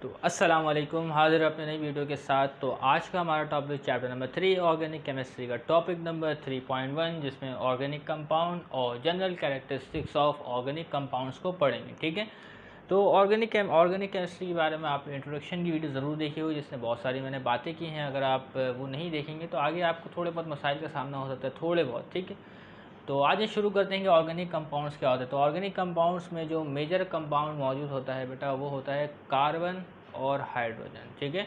तो अस्सलाम वालेकुम, हाजिर अपने नई वीडियो के साथ। तो आज का हमारा topic chapter number 3 organic chemistry का टॉपिक नंबर 3.1, जिसमें ऑर्गेनिक कंपाउंड और general characteristics of organic compounds को पढ़ेंगे। ठीक है, तो ऑर्गेनिक केमिस्ट्री के बारे में आप इंट्रोडक्शन की वीडियो ज़रूर देखी होगी, जिसमें बहुत सारी मैंने बातें की हैं। अगर आप वो नहीं देखेंगे तो आगे आपको थोड़े बहुत मसाइल का सामना हो सकता है, थोड़े बहुत। ठीक है, तो आज ये शुरू करते हैं कि ऑर्गेनिक कंपाउंड्स क्या होते हैं। तो ऑर्गेनिक कंपाउंड्स में जो मेजर कंपाउंड मौजूद होता है बेटा, वो होता है कार्बन और हाइड्रोजन। ठीक है,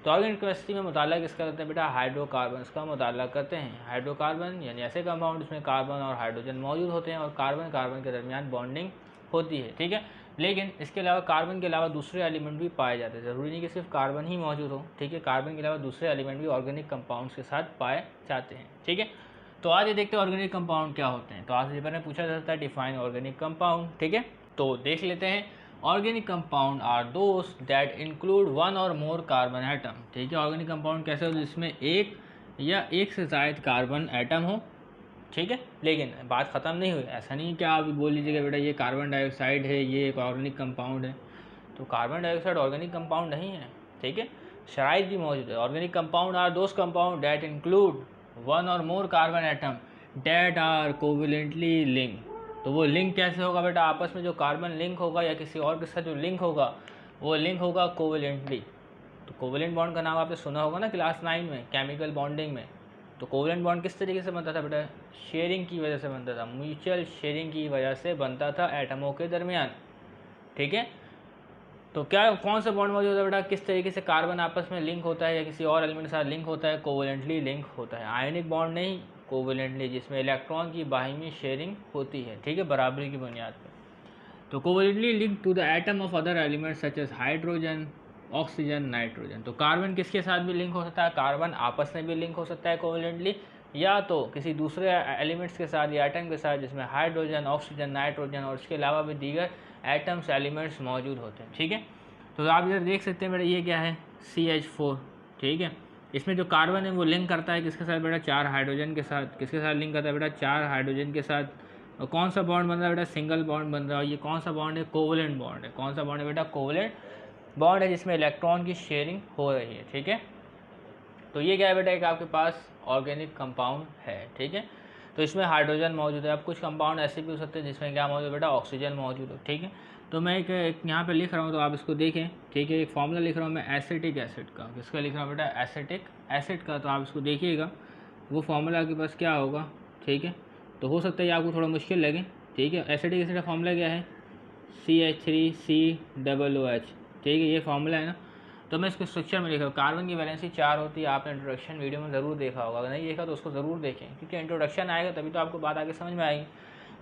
तो ऑर्गेनिक केमिस्ट्री में मुताला किसका करते हैं बेटा? हाइड्रोकार्बन्स का मुताला करते हैं। हाइड्रोकार्बन यानी ऐसे कंपाउंड जिसमें कार्बन और हाइड्रोजन मौजूद होते हैं और कार्बन कार्बन के दरमियान बॉन्डिंग होती है। ठीक है, लेकिन इसके अलावा कार्बन के अलावा दूसरे एलिमेंट भी पाए जाते हैं। ज़रूरी नहीं कि सिर्फ कार्बन ही मौजूद हो। ठीक है, कार्बन के अलावा दूसरे एलिमेंट भी ऑर्गेनिक कंपाउंड्स के साथ पाए जाते हैं। ठीक है, तो आज ये देखते हैं ऑर्गेनिक कंपाउंड क्या होते हैं। तो आज पेपर में पूछा जाता है डिफाइन ऑर्गेनिक कंपाउंड। ठीक है, तो देख लेते हैं। Organic compound are those that include one or more carbon atom. ठीक है, ऑर्गेनिक कंपाउंड कैसे हो? जिसमें एक या एक से ज़ायद कार्बन एटम हो। ठीक है, लेकिन बात ख़त्म नहीं हुई। ऐसा नहीं कि आप बोल लीजिएगा बेटा ये कार्बन डाइऑक्साइड है, ये एक ऑर्गेनिक कंपाउंड है। तो कार्बन डाइऑक्साइड ऑर्गेनिक कंपाउंड नहीं है। ठीक है, शराइत भी मौजूद है। Organic compound are those compound that include one or more carbon atom that are covalently link. तो वो लिंक कैसे होगा बेटा? आपस में जो कार्बन लिंक होगा या किसी और के साथ जो लिंक होगा, वो लिंक होगा कोवेलेंटली। तो कोवेलेंट बॉन्ड का नाम आपने सुना होगा ना क्लास 9 में, केमिकल बॉन्डिंग में। तो कोवेलेंट बॉन्ड किस तरीके से बनता था बेटा? शेयरिंग की वजह से बनता था, म्यूचुअल शेयरिंग की वजह से बनता था एटमों के दरमियान। ठीक है, तो क्या कौन सा बॉन्ड मौजूद है बेटा? किस तरीके से कार्बन आपस में लिंक होता है या किसी और एलिमेंट के साथ लिंक होता है? कोवेलेंटली लिंक होता है। आयनिक बॉन्ड नहीं, कोवेलेंटली, जिसमें इलेक्ट्रॉन की बाहिमी शेयरिंग होती है। ठीक है, बराबरी की बुनियाद पर। तो covalently link to the atom of other elements such as hydrogen, oxygen, nitrogen. तो कार्बन किसके साथ भी लिंक हो सकता है? कार्बन आपस में भी लिंक हो सकता है कोवेलेंटली, या तो किसी दूसरे एलिमेंट्स के साथ या एटम के साथ जिसमें हाइड्रोजन, ऑक्सीजन, नाइट्रोजन और इसके अलावा भी दीगर एटम्स एलिमेंट्स मौजूद होते हैं। ठीक है, तो आप इधर देख सकते हैं बेटा, ये क्या है? CH4। ठीक है, इसमें जो कार्बन है वो लिंक करता है किसके साथ बेटा? 4 हाइड्रोजन के साथ। किसके साथ लिंक करता है बेटा? 4 हाइड्रोजन के साथ। और कौन सा बॉन्ड बन रहा है बेटा? सिंगल बॉन्ड बन रहा है। और ये कौन सा बॉन्ड है? कोवेलेंट बॉन्ड है। कौन सा बॉन्ड है बेटा? कोवेलेंट बॉन्ड है, जिसमें इलेक्ट्रॉन की शेयरिंग हो रही है। ठीक है, तो ये क्या है बेटा? एक आपके पास ऑर्गेनिक कंपाउंड है। ठीक है, तो इसमें हाइड्रोजन मौजूद है। अब कुछ कंपाउंड ऐसे भी हो सकते हैं जिसमें क्या मौजूद है बेटा? ऑक्सीजन मौजूद हो। ठीक है, तो मैं एक यहाँ पे लिख रहा हूँ, तो आप इसको देखें। ठीक है, एक फॉर्मूला लिख रहा हूँ मैं एसिटिक एसिड का। किसका लिख रहा हूँ बेटा? एसिटिक एसिड का। तो आप इसको देखिएगा, वो फॉर्मूला आपके पास क्या होगा। ठीक है, तो हो सकता है आपको थोड़ा मुश्किल लगे। ठीक है, एसिटिक एसिड का फॉर्मूला क्या है? CH3COOH। ठीक है, ये फॉर्मूला है ना। तो मैं इसको स्ट्रक्चर में लिखा हूँ। कार्बन की वैलेंसी 4 होती है। आपने इंट्रोडक्शन वीडियो में ज़रूर देखा होगा, अगर नहीं देखा तो उसको ज़रूर देखें, क्योंकि इंट्रोडक्शन आएगा तभी तो आपको बात आगे समझ में आएगी।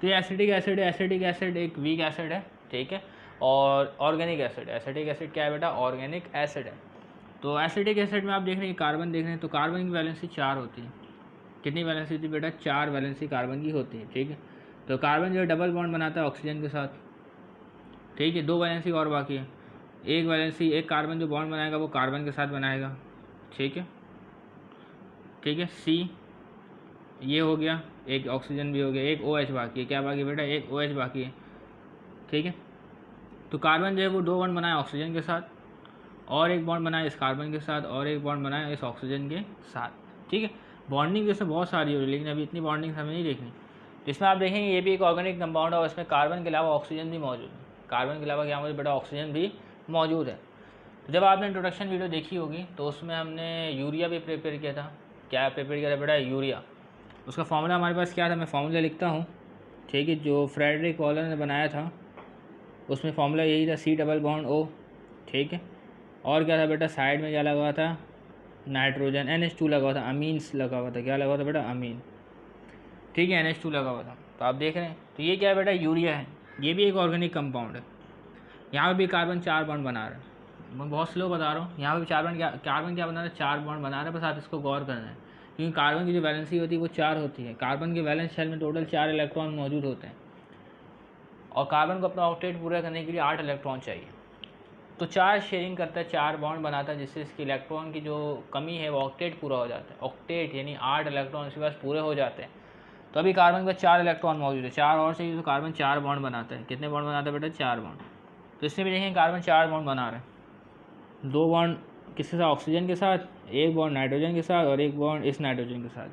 तो ये एसिटिक एसिड है। एसिटिक एसिड एक वीक एसिड है। ठीक है, और ऑर्गेनिक एसिड, एसिटिक एसिड क्या है बेटा? ऑर्गेनिक एसिड है। तो एसिटिक एसिड में आप देख रहे हैं कार्बन देख रहे हैं, तो कार्बन की वैलेंसी 4 होती है। कितनी वैलेंसी होती है बेटा? 4 वैलेंसी कार्बन की होती है। ठीक है, तो कार्बन जो है डबल बॉन्ड बनाता है ऑक्सीजन के साथ। ठीक है, 2 वैलेंसी और बाकी है। एक वैलेंसी, एक कार्बन जो बॉन्ड बनाएगा वो कार्बन के साथ बनाएगा। ठीक है, ठीक है, C ये हो गया, एक ऑक्सीजन भी हो गया, एक OH बाकी है। क्या बाकी है बेटा? एक OH बाकी है। ठीक है, तो कार्बन जो है वो 2 बॉन्ड बनाए ऑक्सीजन के साथ, और एक बॉन्ड बनाए इस कार्बन के साथ, और एक बॉन्ड बनाए इस ऑक्सीजन के साथ। ठीक है, बॉन्डिंग जैसे बहुत सारी हो रही है, लेकिन अभी इतनी बॉन्डिंग हमें नहीं देखनी। इसमें आप देखेंगे ये भी एक ऑर्गेनिक कंपाउंड है, और इसमें कार्बन के अलावा ऑक्सीजन भी मौजूद है। कार्बन के अलावा क्या मौजूद बेटा? ऑक्सीजन भी मौजूद है। तो जब आपने इंट्रोडक्शन वीडियो देखी होगी तो उसमें हमने यूरिया भी प्रिपेयर किया था। क्या प्रिपेयर किया था बेटा? यूरिया। उसका फॉर्मूला हमारे पास क्या था? मैं फॉर्मूला लिखता हूँ। ठीक है, जो फ्रेडरिक वॉलर ने बनाया था उसमें फॉर्मूला यही था, C∬O। ठीक है, और क्या था बेटा? साइड में क्या लगा हुआ था? नाइट्रोजन, NH2 लगा हुआ था, अमीन्स लगा हुआ था। क्या लगा हुआ था बेटा? अमीन। ठीक है, NH2 लगा हुआ था। तो आप देख रहे हैं, तो ये क्या है बेटा? यूरिया है। ये भी एक ऑर्गेनिक कंपाउंड है। यहाँ पे भी कार्बन 4 बॉन्ड बना रहा है। मैं बहुत स्लो बता रहा हूँ। यहाँ पे कार्बन क्या बना रहा है? 4 बॉन्ड बना रहा है। बस आप इसको गौर करना है, क्योंकि कार्बन की जो वैलेंसी होती है वो 4 होती है। कार्बन के वैलेंस शेल में टोटल 4 इलेक्ट्रॉन मौजूद होते हैं, और कार्बन को अपना ऑक्टेट पूरा करने के लिए 8 इलेक्ट्रॉन चाहिए। तो 4 शेयरिंग करता है, 4 बॉन्ड बनाता है, जिससे इसकी इलेक्ट्रॉन की जो कमी है वो ऑक्टेट पूरा हो जाता है। ऑक्टेट यानी 8 इलेक्ट्रॉन इसके पास पूरे हो जाते हैं। तो अभी कार्बन के पास 4 इलेक्ट्रॉन मौजूद है, 4 और चाहिए, तो कार्बन 4 बॉन्ड बनाता है। कितने बॉन्ड बनाता है बेटा? 4 बॉन्ड। तो इसमें भी देखेंगे कार्बन 4 बॉन्ड बना रहे हैं। 2 बॉन्ड किसके साथ, ऑक्सीजन के साथ, 1 बॉन्ड नाइट्रोजन के साथ और 1 बॉन्ड इस नाइट्रोजन के साथ।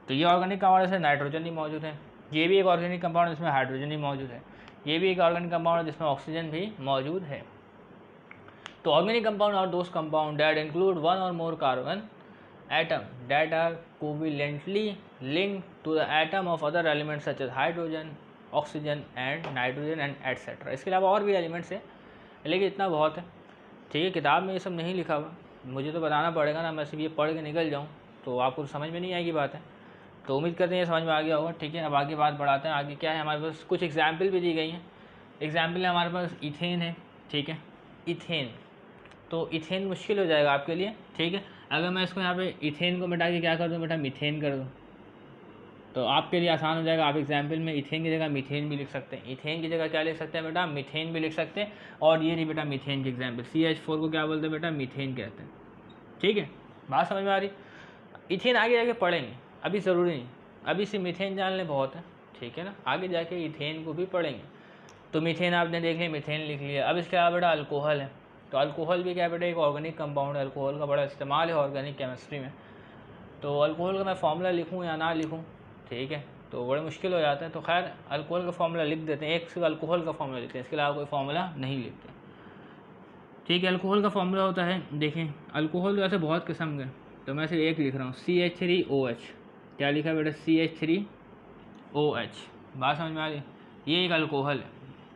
तो ये ऑर्गेनिक कंपाउंड इसमें नाइट्रोजन ही मौजूद है। ये भी एक ऑर्गेनिक कंपाउंड इसमें हाइड्रोजन ही मौजूद है। ये भी एक ऑर्गेनिक कंपाउंड है जिसमें ऑक्सीजन भी मौजूद है। तो organic compound are those compound that include one or more carbon atom that are covalently linked to the atom of other elements such as hydrogen, oxygen and nitrogen and etc. इसके अलावा और भी elements हैं, लेकिन इतना बहुत है। ठीक है, किताब में ये सब नहीं लिखा हुआ, मुझे तो बताना पड़ेगा ना, मैं सिर्फ ये पढ़ के निकल जाऊँ तो आपको समझ में नहीं आएगी बात है। तो उम्मीद करते हैं ये समझ में आ गया होगा। ठीक है, अब आगे बात बढ़ाते हैं। आगे क्या है हमारे पास, कुछ एग्जाम्पल भी दी गई हैं। एग्जाम्पल है हमारे पास इथेन है। ठीक है, इथेन, तो इथेन मुश्किल हो जाएगा आपके लिए। ठीक है, अगर मैं इसको यहाँ पे इथेन को मिटा के क्या कर दूँ बेटा, मीथेन कर दूँ, तो आपके लिए आसान हो जाएगा। आप एग्जाम्पल में इथेन की जगह मीथेन भी लिख सकते हैं। इथेन की जगह क्या लिख सकते हैं बेटा, मीथेन भी लिख सकते हैं। और ये नहीं बेटा मीथेन की एग्जाम्पल, CH4 को क्या बोलते हैं बेटा, मीथेन कहते हैं। ठीक है, बात समझ में आ रही। इथेन आगे जाके पढ़ेंगे, अभी ज़रूरी नहीं, अभी से मीथेन जान लें बहुत है। ठीक है ना, आगे जाके इथेन को भी पढ़ेंगे। तो मीथेन आपने देख लिया, मीथेन लिख लिया। अब इसके अलावा बेटा अल्कोहल है। तो अल्कोहल भी क्या बेटा, एक ऑर्गेनिक कंपाउंड है। अल्कोहल का बड़ा इस्तेमाल है ऑर्गेनिक केमिस्ट्री में। तो अल्कोहल का मैं फार्मूला लिखूं या ना लिखूं, ठीक है, तो बड़े मुश्किल हो जाता है। तो खैर अल्कोहल का फार्मूला लिख देते हैं, एक सिर्फ अल्कोहल का फार्मूला लिखते हैं, इसके अलावा कोई फार्मूला नहीं लिखते। ठीक है, अल्कोहल का फार्मूला होता है, देखें अल्कोहल तो ऐसे बहुत किस्म के, तो मैं सिर्फ एक लिख रहा हूँ, CH3OH। क्या लिखा है बेटा, CH3OH। बात समझ में आ रही, ये एक अल्कोहल है।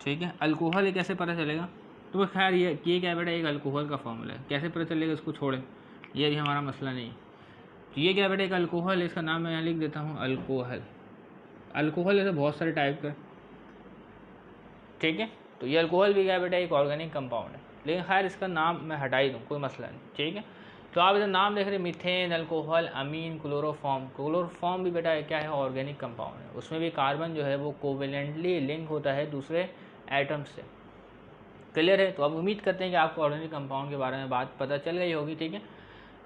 ठीक है, अल्कोहल ये कैसे पता चलेगा, तो खैर ये क्या बेटा, एक अल्कोहल का फॉर्मूला है, कैसे पता चलेगा इसको छोड़े, ये भी हमारा मसला नहीं है। तो ये क्या बेटा, एक अल्कोहल है, इसका नाम मैं यहाँ लिख देता हूँ अल्कोहल। अल्कोहल है तो बहुत सारे टाइप का। ठीक है, तो ये अल्कोहल भी क्या बेटा, एक ऑर्गेनिक कंपाउंड है, लेकिन खैर इसका नाम मैं हटा ही दूँ, कोई मसला नहीं। ठीक है, तो आप इधर नाम देख रहे हैं, मीथेन, अल्कोहल, अमीन, क्लोरोफॉर्म। क्लोरोफॉर्म भी बेटा क्या है, ऑर्गेनिक कंपाउंड है। उसमें भी कार्बन जो है वो कोवेलेंटली लिंक होता है दूसरे एटम से। क्लियर है, तो अब उम्मीद करते हैं कि आपको ऑर्गेनिक कंपाउंड के बारे में बात पता चल गई होगी। ठीक है,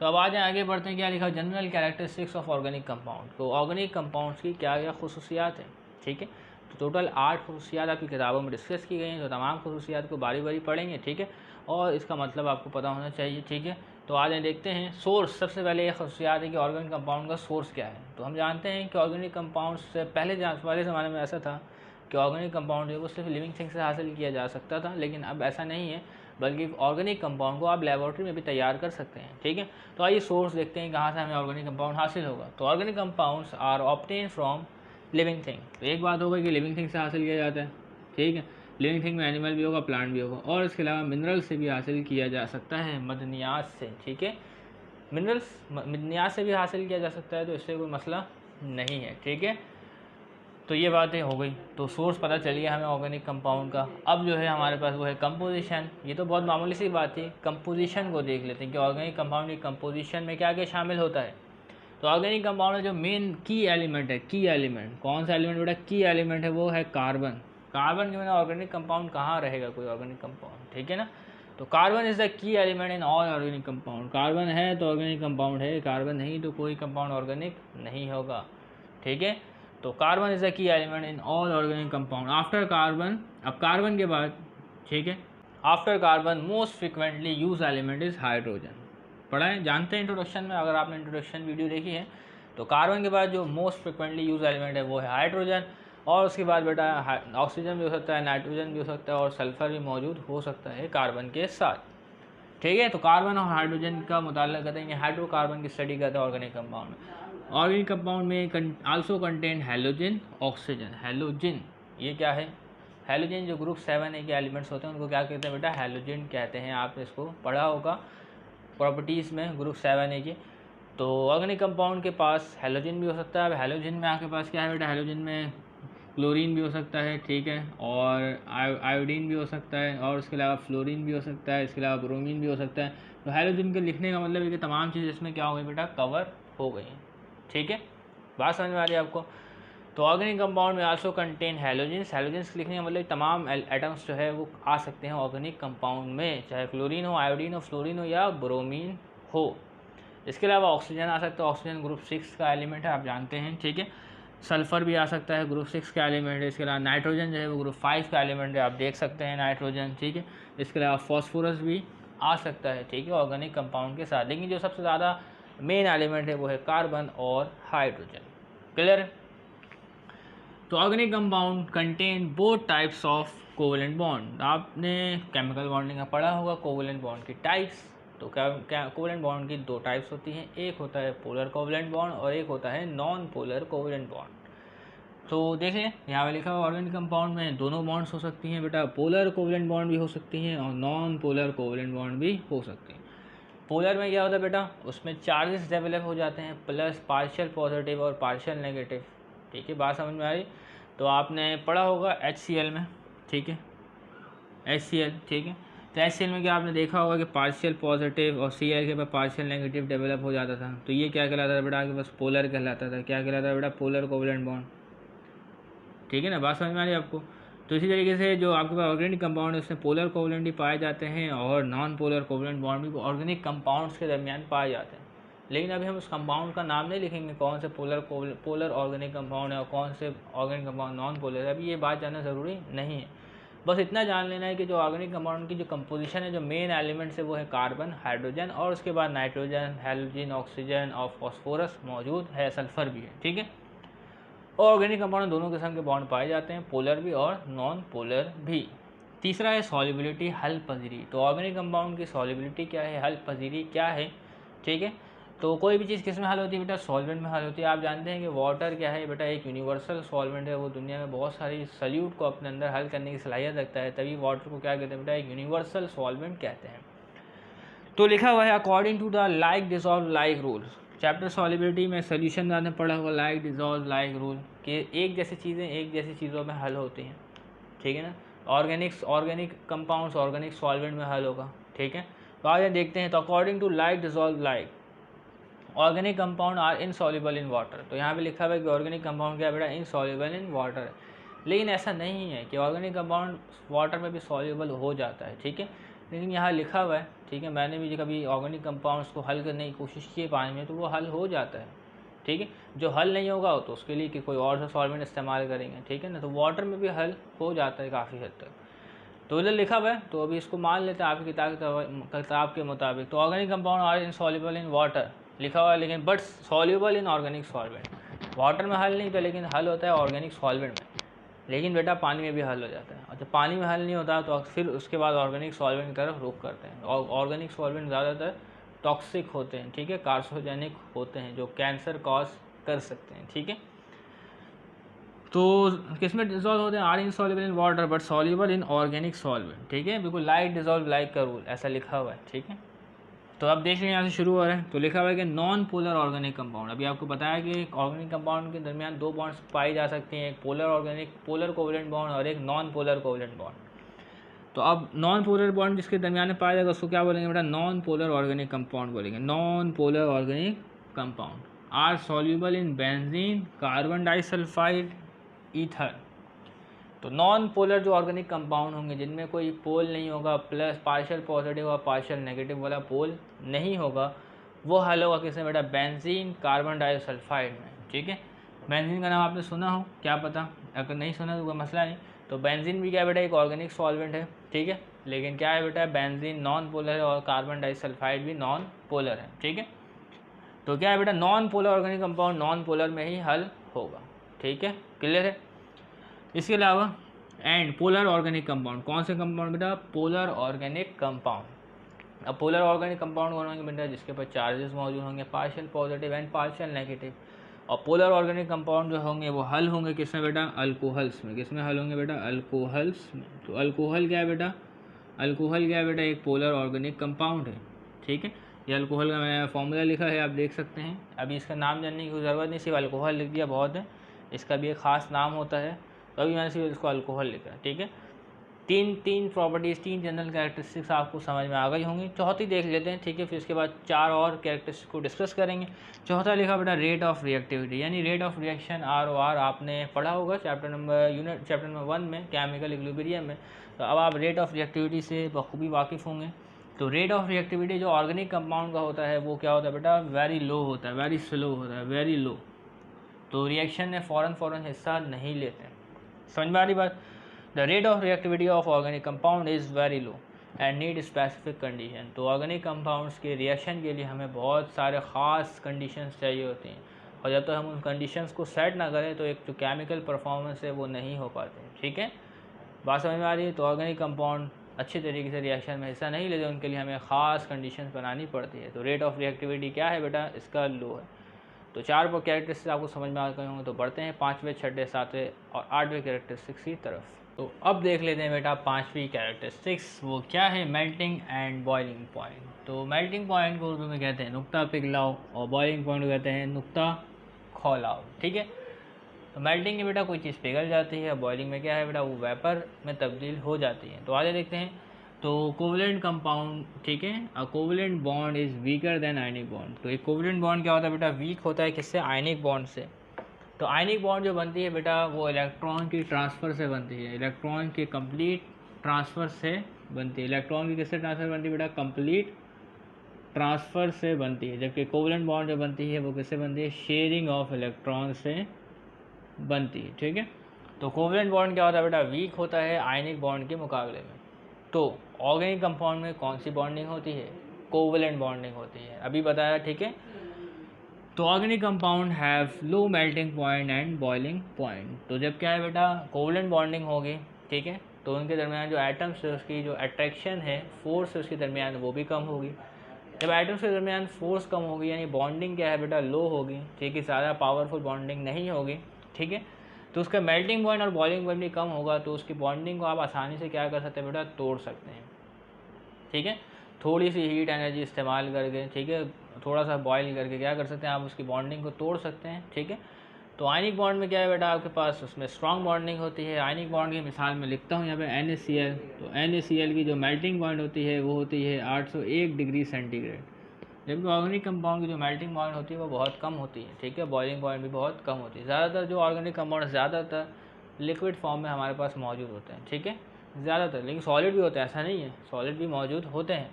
तो अब आज आगे बढ़ते हैं, क्या लिखा, general characteristics of organic compound. तो ऑर्गेनिक कंपाउंड्स की क्या क्या खुसूसियात हैं। ठीक है, तो टोटल 8 खुसूसियात आपकी किताबों में डिस्कस की गई हैं, तो तमाम खुसूसियात को बारी बारी पढ़ेंगे। ठीक है, और इसका मतलब आपको पता होना चाहिए। ठीक है, तो आज देखते हैं सोर्स। सबसे पहले ये खुसूसियात है कि ऑर्गेनिक कंपाउंड का सोर्स क्या है। तो हम जानते हैं कि ऑर्गेनिक कंपाउंड्स से पहले ज़माने में ऐसा था कि ऑर्गेनिक कंपाउंड है वो सिर्फ लिविंग थिंग से हासिल किया जा सकता था, लेकिन अब ऐसा नहीं है, बल्कि ऑर्गेनिक कंपाउंड को आप लेबॉरेटरी में भी तैयार कर सकते हैं। ठीक है, तो आइए सोर्स देखते हैं कहाँ से हमें ऑर्गेनिक कंपाउंड हासिल होगा। तो organic compounds are obtain from living thing. तो एक बात होगा कि लिविंग थिंग से हासिल किया जाता है। ठीक है, लिविंग थिंग में एनिमल भी होगा, प्लांट भी होगा, और इसके अलावा मिनरल से भी हासिल किया जा सकता है, मदनियात से। ठीक है, मिनरल्स मदनियात से भी हासिल किया जा सकता है, तो इससे कोई मसला नहीं है। ठीक है, तो ये बातें हो गई, तो सोर्स पता चलिए हमें ऑर्गेनिक कंपाउंड का। अब जो है हमारे पास वो है कंपोजिशन। ये तो बहुत मामूली सी बात थी, कंपोजिशन को देख लेते हैं कि ऑर्गेनिक कंपाउंड की कंपोजिशन में क्या क्या शामिल होता है। तो ऑर्गेनिक कंपाउंड में जो मेन की एलिमेंट है, की एलिमेंट कौन सा एलिमेंट बेटा, की एलिमेंट है वो है कार्बन। कार्बन के बिना ऑर्गेनिक कंपाउंड कहाँ रहेगा कोई ऑर्गेनिक कंपाउंड। ठीक है ना, तो carbon is the key element in all organic compound. Carbon है तो ऑर्गेनिक कंपाउंड है, कार्बन नहीं तो कोई कंपाउंड ऑर्गेनिक नहीं होगा। ठीक है, तो carbon is the key element in all organic compound. After carbon, अब कार्बन के बाद, ठीक है, after carbon most frequently use element is hydrogen. पढ़ा है, जानते हैं इंट्रोडक्शन में, अगर आपने इंट्रोडक्शन वीडियो देखी है तो कार्बन के बाद जो मोस्ट फ्रिक्वेंटली यूज एलिमेंट है वो है हाइड्रोजन, और उसके बाद बेटा ऑक्सीजन भी हो सकता है, नाइट्रोजन भी हो सकता है, और सल्फर भी मौजूद हो सकता है कार्बन के साथ। ठीक है, तो कार्बन और हाइड्रोजन का मुताल्ला करते हैं, हाइड्रोकार्बन की स्टडी करते हैं ऑर्गेनिक कंपाउंड में। ऑर्गेनिक कंपाउंड में also contain halogen, oxygen. Halogen ये क्या है, हैलोजन जो ग्रुप 7A के एलिमेंट्स होते हैं उनको क्या कहते हैं बेटा, हैलोजन कहते हैं। आपने इसको पढ़ा होगा प्रॉपर्टीज़ में, ग्रुप 7A के। तो ऑर्गेनिक कंपाउंड के पास हैलोजन भी हो सकता है। अब हैलोजन में आपके पास क्या है बेटा, हैलोजन में क्लोरीन भी हो सकता है, ठीक है, और आयोडीन भी हो सकता है, और इसके अलावा फ्लोरीन भी हो सकता है, इसके अलावा ब्रोमीन भी हो सकता है। तो हैलोजन के लिखने का मतलब है कि तमाम चीज़ें इसमें क्या हो गई बेटा, कवर हो गई। ठीक है, बात समझ में आ रही है आपको। तो ऑर्गेनिक कंपाउंड में आल्सो कंटेन हैलोजेंस। हैलोजेंस लिखने का मतलब तमाम एटम्स जो है वो आ सकते हैं ऑर्गेनिक कंपाउंड में, चाहे क्लोरीन हो, आयोडीन हो, फ्लोरीन हो या ब्रोमीन हो। इसके अलावा ऑक्सीजन आ सकता है, ऑक्सीजन ग्रुप 6 का एलिमेंट है, आप जानते हैं। ठीक है, सल्फ़र भी आ सकता है, ग्रुप 6 का एलिमेंट है। इसके अलावा नाइट्रोजन जो है वो ग्रुप 5 का एलिमेंट है, आप देख सकते हैं नाइट्रोजन। ठीक है, इसके अलावा फॉस्फोरस भी आ सकता है, ठीक है, ऑर्गेनिक कंपाउंड के साथ, लेकिन जो सबसे ज़्यादा मेन एलिमेंट है वो है कार्बन और हाइड्रोजन। क्लियर है? तो organic compound contain both types of covalent bond. आपने केमिकल बॉन्डिंग का पढ़ा होगा कोवेलेंट बॉन्ड की टाइप्स। तो क्या कोवेलेंट बॉन्ड की दो टाइप्स होती हैं, एक होता है पोलर कोवेलेंट बॉन्ड और एक होता है नॉन पोलर कोवेलेंट बॉन्ड। तो देखें यहाँ पे लिखा हुआ ऑर्गेनिक कंपाउंड में दोनों बॉन्ड्स हो सकती हैं बेटा, पोलर कोवेलेंट बॉन्ड भी हो सकती हैं और नॉन पोलर कोवेलेंट बॉन्ड भी हो सकती हैं। पोलर में क्या होता है बेटा, उसमें चार्जेस डेवलप हो जाते हैं, प्लस पार्शियल पॉजिटिव और पार्शियल नेगेटिव। ठीक है, बात समझ में आ रही? तो आपने पढ़ा होगा HCl में, ठीक है, HCl, ठीक है। तो HCl में क्या आपने देखा होगा कि पार्शियल पॉजिटिव और Cl के पास पार्शियल नेगेटिव डेवलप हो जाता था। तो ये क्या कहलाता था बेटा, आपके पास पोलर कहलाता था। क्या कहलाता था बेटा, पोलर कोवेलेंट बॉन्ड। ठीक है ना, बात समझ में आ रही है आपको? तो इसी तरीके से जो आपके पास ऑर्गेनिक कंपाउंड है उसमें पोलर कोवेलेंट भी पाए जाते हैं और नॉन पोलर कोवेलेंट बॉन्ड भी ऑर्गेनिक कंपाउंड्स के दरमियान पाए जाते हैं। लेकिन अभी हम उस कंपाउंड का नाम नहीं लिखेंगे, कौन से पोलर ऑर्गेनिक कंपाउंड है और कौन से ऑर्गेनिक कंपाउंड नॉन पोलर है, अभी ये बात जानना ज़रूरी नहीं है। बस इतना जान लेना है कि जो ऑर्गेनिक कंपाउंड की जो कंपोजिशन है, जो मेन एलिमेंट्स है वो है कार्बन, हाइड्रोजन और उसके बाद नाइट्रोजन, हैलोजन, ऑक्सीजन और फॉस्फोरस मौजूद है, सल्फर भी है। ठीक है, ऑर्गेनिक कंपाउंड दोनों किस्म के बॉन्ड पाए जाते हैं, पोलर भी और नॉन पोलर भी। तीसरा है सॉल्युबिलिटी, हल पजीरी। तो ऑर्गेनिक कंपाउंड की सॉल्युबिलिटी क्या है, हल पजीरी क्या है? ठीक है, तो कोई भी चीज़ किस में हल होती है बेटा, सॉल्वेंट में हल होती है। आप जानते हैं कि वाटर क्या है बेटा, एक यूनिवर्सल सॉल्वेंट है, वो दुनिया में बहुत सारी सल्यूट को अपने अंदर हल करने की सलाहियत रखता है, तभी वाटर को क्या कहते हैं बेटा, एक यूनिवर्सल सॉल्वेंट कहते हैं। तो लिखा हुआ है according to the like dissolve like rules. Chapter solubility में सोल्यूशन में आपने पढ़ा होगा लाइक डिसॉल्व लाइक रूल, कि एक जैसी चीज़ें एक जैसी चीज़ों में हल होती हैं। ठीक है ना, ऑर्गेनिक कंपाउंड्स ऑर्गेनिक सॉल्वेंट में हल होगा। ठीक है, तो आगे देखते हैं। तो according to like dissolve like, organic compound are insoluble in water. तो यहाँ पे लिखा हुआ है कि ऑर्गेनिक कंपाउंड क्या है बेटा, इनसॉल्युबल इन वाटर है। लेकिन ऐसा नहीं है कि ऑर्गेनिक कंपाउंड वाटर में भी सॉल्युबल हो जाता है। ठीक है, लेकिन यहाँ लिखा हुआ है, ठीक है, मैंने भी कभी ऑर्गेनिक कंपाउंड्स को हल करने की कोशिश की है पानी में, तो वो हल हो जाता है। ठीक है, जो हल नहीं होगा तो उसके लिए कि कोई और सा सॉल्वेंट इस्तेमाल करेंगे। ठीक है ना, तो वाटर में भी हल हो जाता है काफ़ी हद तक। तो इधर लिखा हुआ है, तो अभी इसको मान लेते हैं आपकी किताब के मुताबिक। तो organic compound are insoluble in water लिखा हुआ है, लेकिन but soluble in organic solvent. Water में हल नहीं होता, लेकिन हल होता है ऑर्गेनिक सॉल्वेंट में। लेकिन बेटा पानी में भी हल हो जाता है। और जब पानी में हल नहीं होता तो फिर उसके बाद ऑर्गेनिक सॉल्वेंट की तरफ रुख करते हैं। और ऑर्गेनिक सॉल्वेंट ज़्यादातर टॉक्सिक होते हैं, ठीक है, कार्सिनोजेनिक होते हैं, जो कैंसर कॉज कर सकते हैं। ठीक है, तो किसमें डिजॉल्व होते हैं, are insoluble in water but soluble in organic solvent. ठीक है, बिल्कुल लाइक डिजॉल्व लाइक का रूल ऐसा लिखा हुआ है। ठीक है, तो अब देख लें यहाँ से शुरू हो रहा है। तो लिखा हुआ है कि नॉन पोलर ऑर्गेनिक कंपाउंड। अभी आपको बताया कि ऑर्गेनिक कंपाउंड के दरमियान दो बॉन्ड्स पाई जा सकती हैं, एक पोलर कोवेलेंट बॉन्ड और एक नॉन पोलर कोवेलेंट बॉन्ड। तो अब नॉन पोलर बॉन्ड जिसके दरमियान में पाया जाएगा उसको क्या बोलेंगे बेटा, नॉन पोलर ऑर्गेनिक कंपाउंड बोलेंगे। Non polar organic compound are soluble in benzene, carbon disulphide, ether. तो नॉन पोलर जो ऑर्गेनिक कंपाउंड होंगे जिनमें कोई पोल नहीं होगा, प्लस पार्शियल पॉजिटिव और पार्शियल नेगेटिव वाला पोल नहीं होगा, वो हल होगा किसमें बेटा, बेंजीन, कार्बन डाइसल्फाइड में। ठीक है, बेंजीन का नाम आपने सुना हो, क्या पता, अगर नहीं सुना तो कोई मसला नहीं। तो बेंजीन भी क्या बेटा, एक ऑर्गेनिक सॉल्वेंट है। ठीक है, लेकिन क्या है बेटा, बेंजीन नॉन पोलर है और कार्बन डाइसल्फाइड भी नॉन पोलर है। ठीक है, तो क्या है बेटा, non polar organic compound non polar में ही हल होगा। ठीक है, क्लियर है? इसके अलावा एंड पोलर ऑर्गेनिक कंपाउंड, कौन से कंपाउंड बेटा, पोलर ऑर्गेनिक कंपाउंड। अब पोलर ऑर्गेनिक कंपाउंड कौन होंगे बेटा, जिसके पास चार्जेस मौजूद होंगे, partial positive and partial negative. और पोलर ऑर्गेनिक कंपाउंड जो होंगे वो हल होंगे किसमें बेटा, अल्कोहल्स में। किसमें हल होंगे बेटा, अल्कोहल्स में। तो अल्कोहल क्या है बेटा, अल्कोहल क्या है बेटा, एक पोलर ऑर्गेनिक कंपाउंड है। ठीक है, ये अल्कोहल का मैंने फॉर्मूला लिखा है, आप देख सकते हैं। अभी इसका नाम जानने की कोई ज़रूरत नहीं, सिर्फ अल्कोहल लिख दिया बहुत है, इसका भी एक ख़ास नाम होता है, तो अभी मैंने सिर्फ इसको अल्कोहल लिखा है। ठीक है, तीन प्रॉपर्टीज़, तीन जनरल कैरेक्टरिस्टिक्स आपको समझ में आ गई होंगी। चौथी देख लेते हैं। ठीक है, फिर उसके बाद चार और कैरेक्टरिस्टिक्स को डिस्कस करेंगे। चौथा लिखा बेटा रेट ऑफ रिएक्टिविटी, यानी रेट ऑफ रिएक्शन ROR आपने पढ़ा होगा चैप्टर नंबर 1 में, केमिकल इक्विलिब्रियम में। तो अब आप रेट ऑफ रिएक्टिविटी से बखूबी वाकिफ़ होंगे। तो रेट ऑफ रिएक्टिविटी जो ऑर्गेनिक कंपाउंड का होता है वो क्या होता है बेटा, वेरी लो होता है, वेरी स्लो होता है, वेरी लो। तो रिएक्शन में फ़ौरन हिस्सा नहीं लेते हैं। समझ में आ रही बात? The rate of reactivity of organic compound is very low. And need specific condition. तो ऑर्गेनिक कंपाउंड्स के रिएक्शन के लिए हमें बहुत सारे ख़ास कंडीशंस चाहिए होती हैं, और जब तक हम उन कंडीशंस को सेट ना करें तो एक जो केमिकल परफॉर्मेंस है वो नहीं हो पाते। ठीक है, बात समझ में आ रही है। तो ऑर्गेनिक कंपाउंड अच्छे तरीके से रिएक्शन में हिस्सा नहीं लेते, उनके लिए हमें ख़ास कंडीशंस बनानी पड़ती है। तो रेट ऑफ रिएक्टिविटी क्या है बेटा, इसका लो है। तो 4 कैरेक्टरिस्टिक्स आपको समझ में आ गए होंगे। तो बढ़ते हैं 5वें, 6वें, 7वें और 8वें कैरेक्टरिस्टिक्स की तरफ। तो अब देख लेते हैं बेटा 5वीं कैरेक्टरिस्टिक्स, वो क्या है, मेल्टिंग एंड बॉइलिंग पॉइंट। तो मेल्टिंग पॉइंट को उर्दू में कहते हैं नुक्ता पिघलाव, और बॉइलिंग पॉइंट को कहते हैं नुक्ता खौलाव। ठीक है, तो मेल्टिंग में बेटा कोई चीज़ पिघल जाती है, बॉइलिंग में क्या है बेटा, वो वेपर में तब्दील हो जाती है। तो आगे देखते हैं। तो कोवलेंट कंपाउंड, ठीक है, a covalent bond is weaker than ionic bond. तो एक कोवलेंट बॉन्ड क्या होता है बेटा, वीक होता है किससे, आयनिक बॉन्ड से। तो आयनिक बॉन्ड जो बनती है बेटा वो इलेक्ट्रॉन की ट्रांसफ़र से बनती है, इलेक्ट्रॉन के कंप्लीट ट्रांसफ़र से बनती है। इलेक्ट्रॉन की किससे ट्रांसफ़र बनती है बेटा, कंप्लीट ट्रांसफ़र से बनती है। जबकि कोवलेंट बॉन्ड जो बनती है वो किससे बनती है, शेयरिंग ऑफ इलेक्ट्रॉन से बनती है। ठीक है, तो कोवलेंट बॉन्ड क्या होता है बेटा, वीक होता है आयनिक बॉन्ड के मुकाबले में। तो ऑर्गेनिक कंपाउंड में कौन सी बॉन्डिंग होती है, कोवलेंट बॉन्डिंग होती है, अभी बताया। ठीक है, तो organic compound have low melting point and boiling point. तो जब क्या है बेटा, कोवलेंट बॉन्डिंग होगी, ठीक है, तो उनके दरमियान जो एटम्स है उसकी जो अट्रैक्शन है, फोर्स है उसके दरमियान, वो भी कम होगी। जब एटम्स के दरमियान फोर्स कम होगी यानी बॉन्डिंग क्या है बेटा, लो होगी। ठीक है, ज़्यादा पावरफुल बॉन्डिंग नहीं होगी। ठीक है, तो उसका मेल्टिंग पॉइंट और बॉइलिंग पॉइंट भी कम होगा, तो उसकी बॉन्डिंग को आप आसानी से क्या कर सकते हैं बेटा, तोड़ सकते हैं। ठीक है, थोड़ी सी हीट एनर्जी इस्तेमाल करके, ठीक है, थोड़ा सा बॉयल करके क्या कर सकते हैं आप, उसकी बॉन्डिंग को तोड़ सकते हैं। ठीक है, तो आयनिक बॉन्ड में क्या है बेटा, आपके पास उसमें स्ट्रॉन्ग बॉन्डिंग होती है। आयनिक बॉन्ड की मिसाल में लिखता हूँ यहाँ पे NaCl। तो NaCl की जो मेल्टिंग पॉइंट होती है वो होती है 801 डिग्री सेंटीग्रेड, जबकि ऑर्गेनिक कंपाउंड की जो मेल्टिंग पॉइंट होती है वो बहुत कम होती है। ठीक है, बॉइलिंग पॉइंट भी बहुत कम होती है। ज़्यादातर जो ऑर्गेनिक कंपाउंड ज़्यादातर लिक्विड फॉर्म में हमारे पास मौजूद होते हैं। ठीक है, ज़्यादातर, लेकिन सॉलिड भी होते हैं, ऐसा नहीं है, सॉलिड भी मौजूद होते हैं।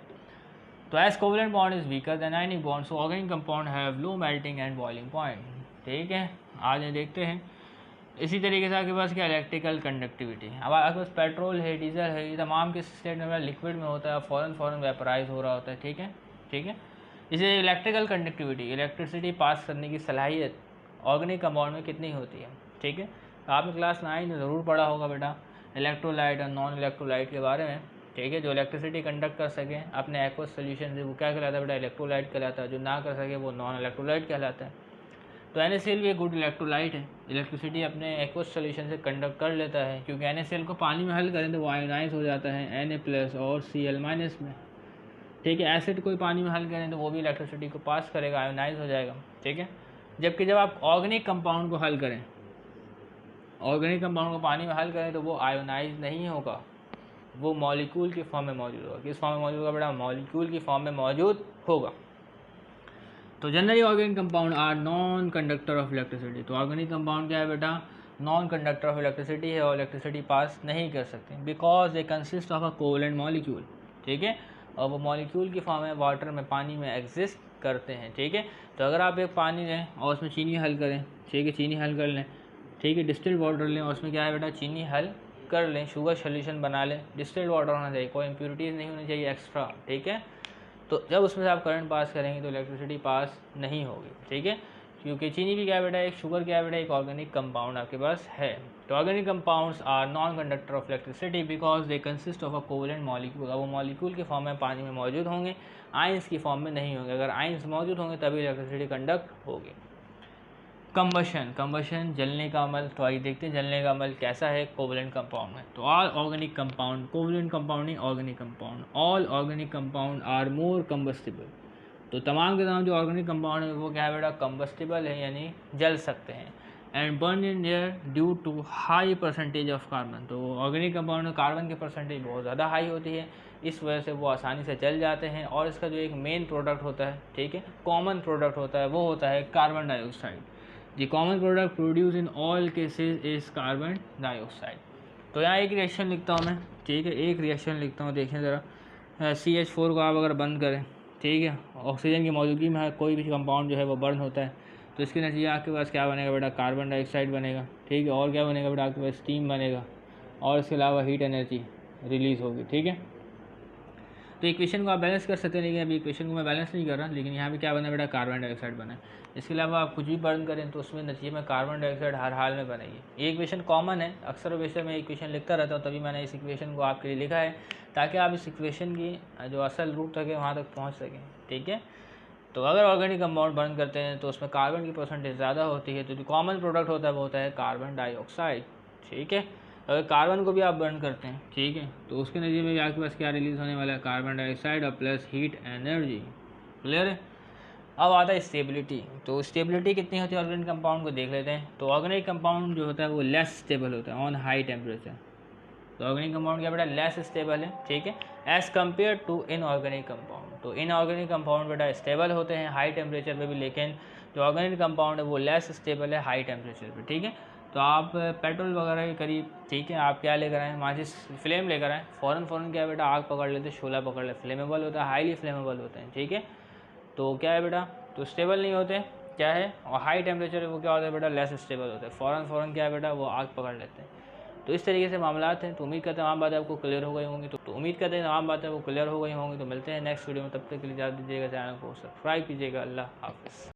तो as covalent bond is weaker than ionic bond, so organic compound have low melting and boiling point. ठीक है, आगे देखते हैं। इसी तरीके से आपके पास क्या, इलेक्ट्रिकल कंडक्टिविटी। अब आपके पास पेट्रोल है, डीजल है, ये तमाम किस स्टेट में लिक्विड में होता है, फ़ौरन वेपराइज हो रहा होता है। ठीक है, ठीक है, इसे इलेक्ट्रिकल कंडक्टिविटी, इलेक्ट्रिसिटी पास करने की सलाहियत ऑर्गेनिक कंपाउंड में कितनी होती है। ठीक है, तो आपने क्लास 9 में ज़रूर पढ़ा होगा बेटा इलेक्ट्रोलाइट और नॉन इलेक्ट्रोलाइट के बारे में। ठीक है, जो इलेक्ट्रिसिटी कंडक्ट कर सके अपने एक्वस सोल्यूशन से वो क्या कहलाता है बेटा, इलेक्ट्रोलाइट कहलाता है। जो ना कर सके वो नॉन इलेक्ट्रोलाइट कहलाता है। तो NaCl भी एक गुड इलेक्ट्रोलाइट है, इलेक्ट्रिसिटी अपने एक्वस सोल्यूशन से कंडक्ट कर लेता है, क्योंकि NaCl को पानी में हल करें तो वो आयोनाइज हो जाता है Na+ और Cl- में। ठीक है, एसिड कोई पानी में हल करें तो वो भी इलेक्ट्रिसिटी को पास करेगा, आयोनाइज हो जाएगा। ठीक है, जबकि जब आप ऑर्गेनिक कंपाउंड को हल करें, ऑर्गेनिक कंपाउंड को पानी में हल करें तो वो आयोनाइज नहीं होगा, वो मॉलिक्यूल की फॉर्म में मौजूद होगा। किस फॉर्म में मौजूद होगा बेटा, मॉलिक्यूल की फॉर्म में मौजूद होगा। तो generally organic compound are non conductor of electricity. तो ऑर्गेनिक कंपाउंड क्या है बेटा, नॉन कंडक्टर ऑफ इलेक्ट्रिसिटी है और इलेक्ट्रिसिटी पास नहीं कर सकते, because they consist of a covalent molecule. ठीक है, और वो मॉलिक्यूल की फॉर्म में वाटर में, पानी में एग्जिस्ट करते हैं। ठीक है, तो अगर आप एक पानी लें और उसमें चीनी हल करें, ठीक है, चीनी हल कर लें, ठीक है, डिस्टिल्ड वाटर लें और उसमें क्या है बेटा, चीनी हल कर लें, शुगर सोल्यूशन बना लें, डिस्टिल्ड वाटर होना चाहिए, कोई इम्प्योरिटीज़ नहीं होनी चाहिए एक्स्ट्रा। ठीक है, तो जब उसमें से आप करंट पास करेंगे तो इलेक्ट्रिसिटी पास नहीं होगी। ठीक है, क्योंकि चीनी भी क्या है बेटा, एक शुगर क्या है बेटा, एक ऑर्गेनिक कंपाउंड आपके पास है। तो organic compounds are non conductor of electricity because they consist of a covalent molecule. वो मॉलिक्यूल की फॉर्म में पानी में मौजूद होंगे, आइंस की फॉर्म में नहीं होंगे। अगर आइंस मौजूद होंगे तभी इलेक्ट्रिसिटी कंडक्ट होगी। कंबशन, जलने का अमल। तो आइए देखते हैं जलने का अमल कैसा है कोवलेंट कंपाउंड में। तो all organic compound, covalent compound नहीं, organic compound, all organic compound are more combustible. तो तमाम के तमाम जो ऑर्गेनिक कंपाउंड है वो क्या है बेटा, कंबस्टिबल है, यानी जल सकते हैं। And burn in air due to high percentage of carbon. तो ऑर्गेनिक कंपाउंड में कार्बन की परसेंटेज बहुत ज़्यादा हाई होती है, इस वजह से वो आसानी से जल जाते हैं। और इसका जो एक मेन प्रोडक्ट होता है, ठीक है, कॉमन प्रोडक्ट होता है, वो होता है carbon dioxide. The common product produce in all cases is carbon dioxide. तो यहाँ एक रिएक्शन लिखता हूँ मैं, ठीक है, एक रिएक्शन लिखता हूँ, देखें ज़रा। CH4 को आप अगर बंद करें, ठीक है, ऑक्सीजन की मौजूदगी में कोई भी कंपाउंड जो है वो बर्न होता है, तो इसके नतीजे आपके पास क्या बनेगा बेटा, कार्बन डाइऑक्साइड बनेगा। ठीक है, और क्या बनेगा बेटा, आपके पास स्टीम बनेगा और इसके अलावा हीट एनर्जी रिलीज़ होगी। ठीक है, तो इक्वेशन को आप बैलेंस कर सकते हैं, लेकिन अभी इक्वेशन को मैं बैलेंस नहीं कर रहा, लेकिन यहाँ पे क्या बना बेटा, कार्बन डाइऑक्साइड बना है। इसके अलावा आप कुछ भी बर्न करें तो उसमें नतीजे में कार्बन डाइऑक्साइड हर हाल में बनेगी। ये इक्वेशन कॉमन है, अक्सर वैसे मैं इक्वेशन लिखता रहता हूँ, तभी मैंने इस इक्वेशन को आपके लिए लिखा है ताकि आप इस इक्वेशन की जो असल रूट तक है वहाँ तक पहुँच सकें। ठीक है, तो अगर ऑर्गेनिक कंपाउंड बर्न करते हैं तो उसमें कार्बन की परसेंटेज ज़्यादा होती है, तो जो कॉमन प्रोडक्ट होता है वो होता है कार्बन डाइऑक्साइड। ठीक है, अगर कार्बन को भी आप बर्न करते हैं, ठीक है, तो उसके नतीजे में भी आपके पास क्या रिलीज होने वाला है, कार्बन डाइऑक्साइड और प्लस हीट एनर्जी। क्लियर है। अब आता है स्टेबिलिटी। तो स्टेबिलिटी कितनी होती है ऑर्गेनिक कंपाउंड को देख लेते हैं। तो ऑर्गेनिक कंपाउंड जो होता है वो लेस स्टेबल होता है ऑन हाई टेम्परेचर। तो ऑर्गेनिक कंपाउंड क्या बेटा, लेस स्टेबल है। ठीक है, as compare to inorganic compound. तो इनऑर्गेनिक कंपाउंड बेटा स्टेबल होते हैं हाई टेम्परेचर पे भी, लेकिन जो ऑर्गेनिक कंपाउंड है वो लेस स्टेबल है हाई टेम्परेचर पे। ठीक है, तो आप पेट्रोल वगैरह के करीब, ठीक है, आप क्या लेकर आएँ, माचिस फ्लेम लेकर आएँ, फ़ौरन क्या बेटा आग पकड़ लेते, शोला पकड़ ले, फ्लेमेबल होता है, हाईली फ्लेमेबल होते हैं। ठीक है, तो क्या है बेटा, तो स्टेबल नहीं होते, क्या है, और हाई टेम्परेचर वो क्या होता है बेटा, लेस स्टेबल होता है, फ़ौरन क्या है बेटा, वो आग पकड़ लेते हैं। तो इस तरीके से मामलात हैं। तो उम्मीद करते हैं तमाम बातें आपको क्लियर हो गई होंगी। तो उम्मीद करते हैं तमाम बातें आपको क्लियर हो गई होंगी। तो मिलते हैं नेक्स्ट वीडियो में, तब तक के लिए इजाज़त दीजिएगा, चैनल को सब्सक्राइब कीजिएगा। अल्लाह हाफ़िज़।